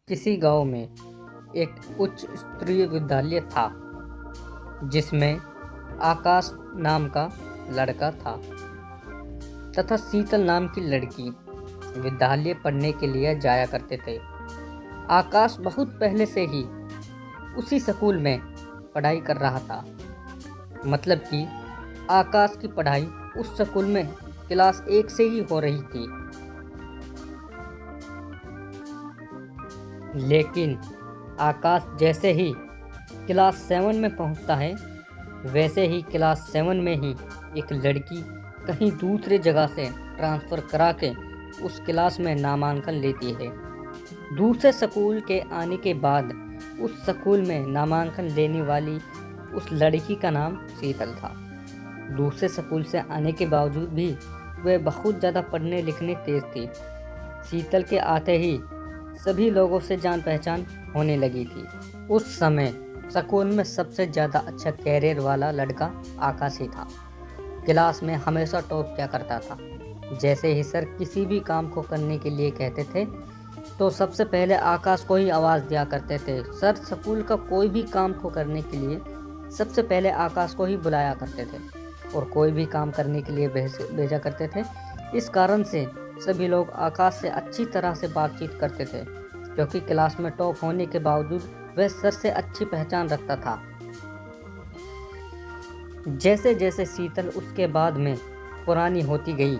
किसी गांव में एक उच्च स्तरीय विद्यालय था जिसमें आकाश नाम का लड़का था तथा शीतल नाम की लड़की विद्यालय पढ़ने के लिए जाया करते थे। आकाश बहुत पहले से ही उसी स्कूल में पढ़ाई कर रहा था। मतलब कि आकाश की पढ़ाई उस स्कूल में क्लास 1 से ही हो रही थी। लेकिन आकाश जैसे ही क्लास 7 में पहुंचता है, वैसे ही क्लास 7 में ही एक लड़की कहीं दूसरे जगह से ट्रांसफ़र करा के उस क्लास में नामांकन लेती है। दूसरे स्कूल के आने के बाद उस स्कूल में नामांकन लेने वाली उस लड़की का नाम शीतल था। दूसरे स्कूल से आने के बावजूद भी वह बहुत ज़्यादा पढ़ने लिखने तेज थी। शीतल के आते ही सभी लोगों से जान पहचान होने लगी थी। उस समय स्कूल में सबसे ज़्यादा अच्छा कैरियर वाला लड़का आकाश ही था। क्लास में हमेशा टॉप किया करता था। जैसे ही सर किसी भी काम को करने के लिए कहते थे तो सबसे पहले आकाश को ही आवाज़ दिया करते थे। सर स्कूल का कोई भी काम को करने के लिए सबसे पहले आकाश को ही बुलाया करते थे और कोई भी काम करने के लिए भेजा करते थे। इस कारण से सभी लोग आकाश से अच्छी तरह से बातचीत करते थे, क्योंकि क्लास में टॉप होने के बावजूद वह सर से अच्छी पहचान रखता था। जैसे जैसे शीतल उसके बाद में पुरानी होती गई,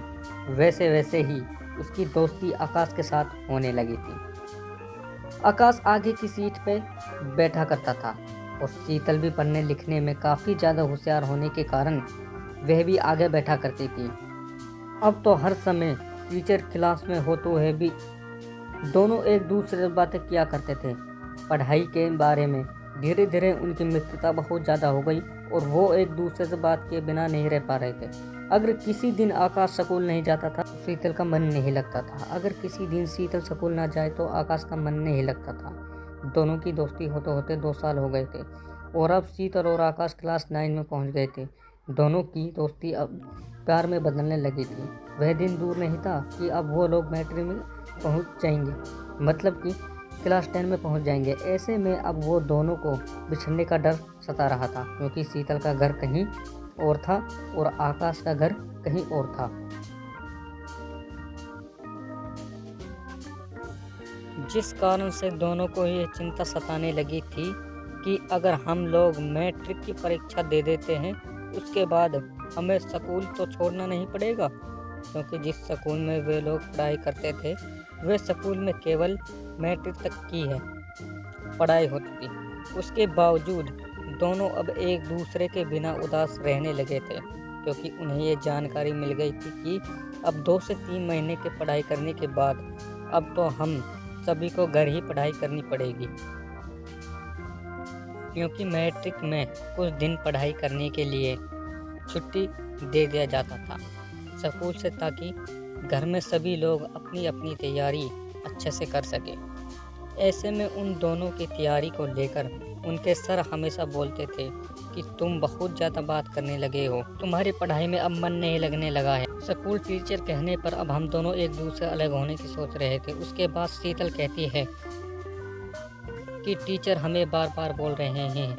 वैसे वैसे ही उसकी दोस्ती आकाश के साथ होने लगी थी। आकाश आगे की सीट पे बैठा करता था और शीतल भी पढ़ने लिखने में काफ़ी ज़्यादा होशियार होने के कारण वह भी आगे बैठा करती थी। अब तो हर समय टीचर क्लास में हो तो है भी दोनों एक दूसरे से बातें किया करते थे पढ़ाई के बारे में। धीरे धीरे उनकी मित्रता बहुत ज़्यादा हो गई और वो एक दूसरे से बात किए बिना नहीं रह पा रहे थे। अगर किसी दिन आकाश स्कूल नहीं जाता था तो शीतल का मन नहीं लगता था। अगर किसी दिन शीतल स्कूल ना जाए तो आकाश का मन नहीं लगता था। दोनों की दोस्ती होते होते 2 साल हो गए थे और अब शीतल और आकाश क्लास 9 में पहुंच गए थे। दोनों की दोस्ती अब प्यार में बदलने लगी थी। वह दिन दूर नहीं था कि अब वो लोग मैट्रिक में पहुंच जाएंगे, मतलब कि क्लास 10 में पहुंच जाएंगे। ऐसे में अब वो दोनों को बिछड़ने का डर सता रहा था, क्योंकि शीतल का घर कहीं और था और आकाश का घर कहीं और था। जिस कारण से दोनों को ये चिंता सताने लगी थी कि अगर हम लोग मैट्रिक की परीक्षा दे देते हैं, उसके बाद हमें स्कूल तो छोड़ना नहीं पड़ेगा, क्योंकि जिस स्कूल में वे लोग पढ़ाई करते थे वे स्कूल में केवल मैट्रिक तक की है पढ़ाई होती थी। उसके बावजूद दोनों अब एक दूसरे के बिना उदास रहने लगे थे, क्योंकि उन्हें ये जानकारी मिल गई थी कि अब 2 से 3 महीने की पढ़ाई करने के बाद अब तो हम सभी को घर ही पढ़ाई करनी पड़ेगी, क्योंकि मैट्रिक में कुछ दिन पढ़ाई करने के लिए छुट्टी दे दिया जाता था स्कूल से, ताकि घर में सभी लोग अपनी अपनी तैयारी अच्छे से कर सके। ऐसे में उन दोनों की तैयारी को लेकर उनके सर हमेशा बोलते थे कि तुम बहुत ज़्यादा बात करने लगे हो, तुम्हारी पढ़ाई में अब मन नहीं लगने लगा है। स्कूल टीचर कहने पर अब हम दोनों एक दूसरे अलग होने की सोच रहे थे। उसके बाद शीतल कहती है कि टीचर हमें बार बार बोल रहे हैं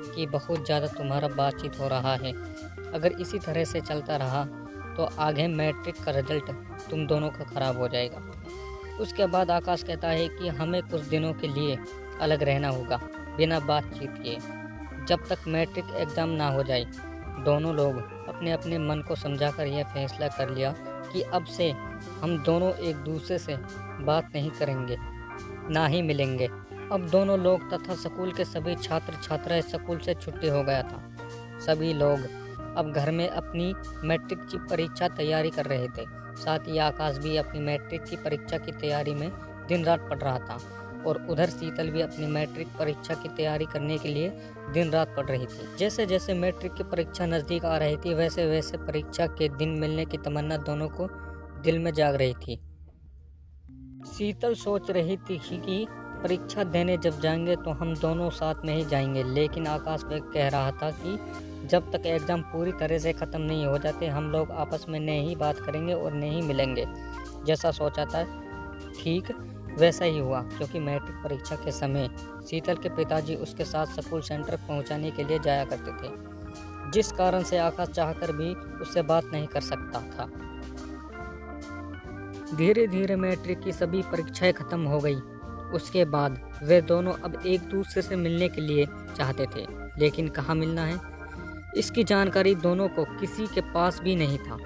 कि बहुत ज़्यादा तुम्हारा बातचीत हो रहा है। अगर इसी तरह से चलता रहा तो आगे मैट्रिक का रिजल्ट तुम दोनों का ख़राब हो जाएगा। उसके बाद आकाश कहता है कि हमें कुछ दिनों के लिए अलग रहना होगा बिना बातचीत किए, जब तक मैट्रिक एग्ज़ाम ना हो जाए। दोनों लोग अपने अपने मन को समझाकर यह फैसला कर लिया कि अब से हम दोनों एक दूसरे से बात नहीं करेंगे, ना ही मिलेंगे। अब दोनों लोग तथा स्कूल के सभी छात्र छात्राएं स्कूल से छुट्टी हो गया था। सभी लोग अब घर में अपनी मैट्रिक की परीक्षा तैयारी कर रहे थे। साथ ही आकाश भी अपनी मैट्रिक की परीक्षा की तैयारी में दिन रात पढ़ रहा था और उधर शीतल भी अपनी मैट्रिक परीक्षा की तैयारी करने के लिए दिन रात पढ़ रही थी। जैसे जैसे मैट्रिक की परीक्षा नज़दीक आ रही थी, वैसे वैसे परीक्षा के दिन मिलने की तमन्ना दोनों को दिल में जाग रही थी। शीतल सोच रही थी कि परीक्षा देने जब जाएंगे तो हम दोनों साथ में ही जाएंगे, लेकिन आकाश में कह रहा था कि जब तक एग्ज़ाम पूरी तरह से ख़त्म नहीं हो जाते हम लोग आपस में नहीं बात करेंगे और नहीं मिलेंगे। जैसा सोचा था ठीक वैसा ही हुआ, क्योंकि मैट्रिक परीक्षा के समय शीतल के पिताजी उसके साथ स्कूल सेंटर पहुंचाने के लिए जाया करते थे, जिस कारण से आकाश चाहकर भी उससे बात नहीं कर सकता था। धीरे धीरे मैट्रिक की सभी परीक्षाएं खत्म हो गई। उसके बाद वे दोनों अब एक दूसरे से मिलने के लिए चाहते थे, लेकिन कहाँ मिलना है, इसकी जानकारी दोनों को किसी के पास भी नहीं था,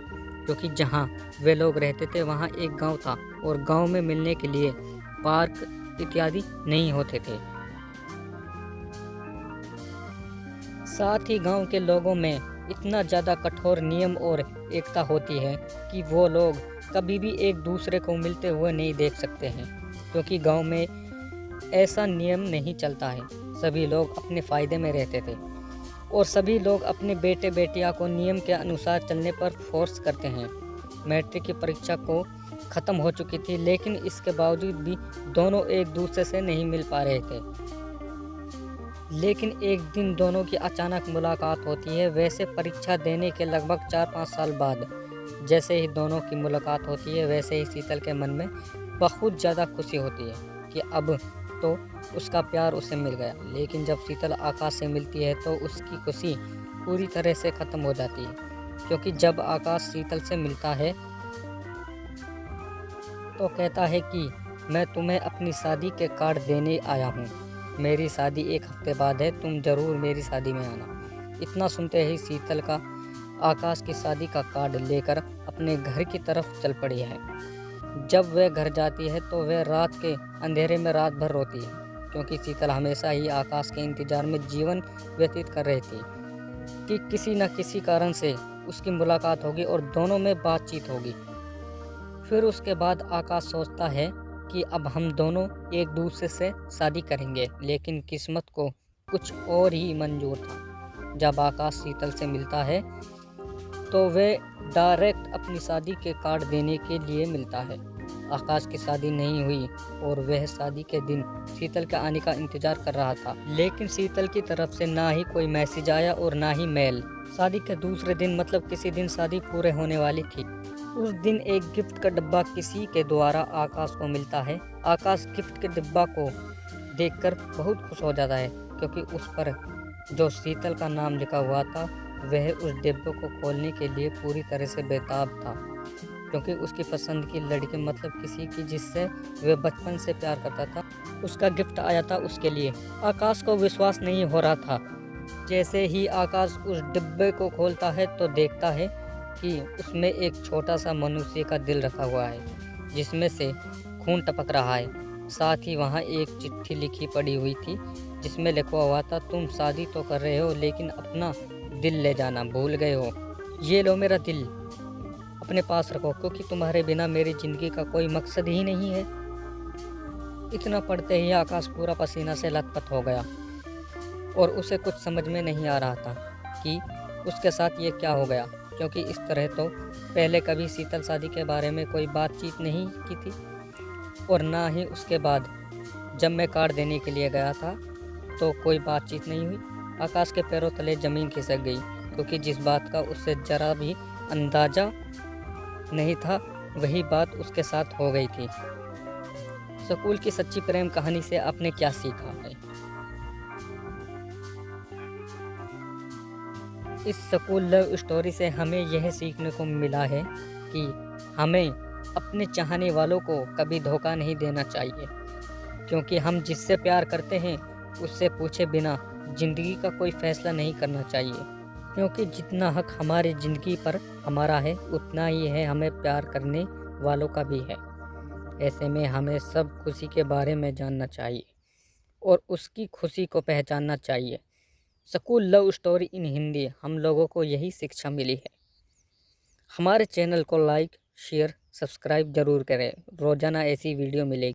क्योंकि जहाँ वे लोग रहते थे वहाँ एक गांव था और गांव में मिलने के लिए पार्क इत्यादि नहीं होते थे। साथ ही गांव के लोगों में इतना ज़्यादा कठोर नियम और एकता होती है कि वो लोग कभी भी एक दूसरे को मिलते हुए नहीं देख सकते हैं, क्योंकि गांव में ऐसा नियम नहीं चलता है। सभी लोग अपने फ़ायदे में रहते थे और सभी लोग अपने बेटे बेटियां को नियम के अनुसार चलने पर फोर्स करते हैं। मैट्रिक की परीक्षा को ख़त्म हो चुकी थी, लेकिन इसके बावजूद भी दोनों एक दूसरे से नहीं मिल पा रहे थे। लेकिन एक दिन दोनों की अचानक मुलाकात होती है। वैसे परीक्षा देने के लगभग 4-5 साल बाद जैसे ही दोनों की मुलाकात होती है, वैसे ही शीतल के मन में बहुत ज़्यादा खुशी होती है कि अब तो उसका प्यार उसे मिल गया। लेकिन जब शीतल आकाश से मिलती है तो उसकी खुशी पूरी तरह से ख़त्म हो जाती है, क्योंकि जब आकाश शीतल से मिलता है तो कहता है कि मैं तुम्हें अपनी शादी के कार्ड देने आया हूँ। मेरी शादी 1 हफ्ते बाद है, तुम ज़रूर मेरी शादी में आना। इतना सुनते ही शीतल का आकाश की शादी का कार्ड लेकर अपने घर की तरफ चल पड़ी है। जब वह घर जाती है तो वह रात के अंधेरे में रात भर रोती है, क्योंकि शीतल हमेशा ही आकाश के इंतजार में जीवन व्यतीत कर रही थी कि किसी न किसी कारण से उसकी मुलाकात होगी और दोनों में बातचीत होगी। फिर उसके बाद आकाश सोचता है कि अब हम दोनों एक दूसरे से शादी करेंगे, लेकिन किस्मत को कुछ और ही मंजूर था। जब आकाश शीतल से मिलता है तो वह डायरेक्ट अपनी शादी के कार्ड देने के लिए मिलता है। आकाश की शादी नहीं हुई और वह शादी के दिन शीतल के आने का इंतजार कर रहा था, लेकिन शीतल की तरफ से ना ही कोई मैसेज आया और ना ही मेल। शादी के दूसरे दिन, मतलब किसी दिन शादी पूरे होने वाली थी, उस दिन एक गिफ्ट का डब्बा किसी के द्वारा आकाश को मिलता है। आकाश गिफ्ट के डिब्बा को देखकर बहुत खुश हो जाता है, क्योंकि उस पर जो शीतल का नाम लिखा हुआ था वह उस डिब्बे को खोलने के लिए पूरी तरह से बेताब था, क्योंकि उसकी पसंद की लड़की, मतलब किसी की जिससे वह बचपन से प्यार करता था, उसका गिफ्ट आया था उसके लिए। आकाश को विश्वास नहीं हो रहा था। जैसे ही आकाश उस डिब्बे को खोलता है तो देखता है कि उसमें एक छोटा सा मनुष्य का दिल रखा हुआ है, जिसमें से खून टपक रहा है। साथ ही वहाँ एक चिट्ठी लिखी पड़ी हुई थी, जिसमें लिखा हुआ था, तुम शादी तो कर रहे हो लेकिन अपना दिल ले जाना भूल गए हो। ये लो मेरा दिल, अपने पास रखो, क्योंकि तुम्हारे बिना मेरी ज़िंदगी का कोई मकसद ही नहीं है। इतना पढ़ते ही आकाश पूरा पसीना से लथपथ हो गया और उसे कुछ समझ में नहीं आ रहा था कि उसके साथ ये क्या हो गया, क्योंकि इस तरह तो पहले कभी शीतल शादी के बारे में कोई बातचीत नहीं की थी, और ना ही उसके बाद जब मैं कार्ड देने के लिए गया था तो कोई बातचीत नहीं हुई। आकाश के पैरों तले ज़मीन खिसक गई, क्योंकि जिस बात का उसे ज़रा भी अंदाज़ा नहीं था वही बात उसके साथ हो गई थी। स्कूल की सच्ची प्रेम कहानी से आपने क्या सीखा है? इस स्कूल लव स्टोरी से हमें यह सीखने को मिला है कि हमें अपने चाहने वालों को कभी धोखा नहीं देना चाहिए, क्योंकि हम जिससे प्यार करते हैं उससे पूछे बिना ज़िंदगी का कोई फैसला नहीं करना चाहिए, क्योंकि जितना हक हमारी ज़िंदगी पर हमारा है उतना ही है हमें प्यार करने वालों का भी है। ऐसे में हमें सब खुशी के बारे में जानना चाहिए और उसकी खुशी को पहचानना चाहिए। School love story in Hindi हम लोगों को यही शिक्षा मिली है। हमारे चैनल को लाइक, शेयर, सब्सक्राइब ज़रूर करें। रोज़ाना ऐसी वीडियो मिलेगी।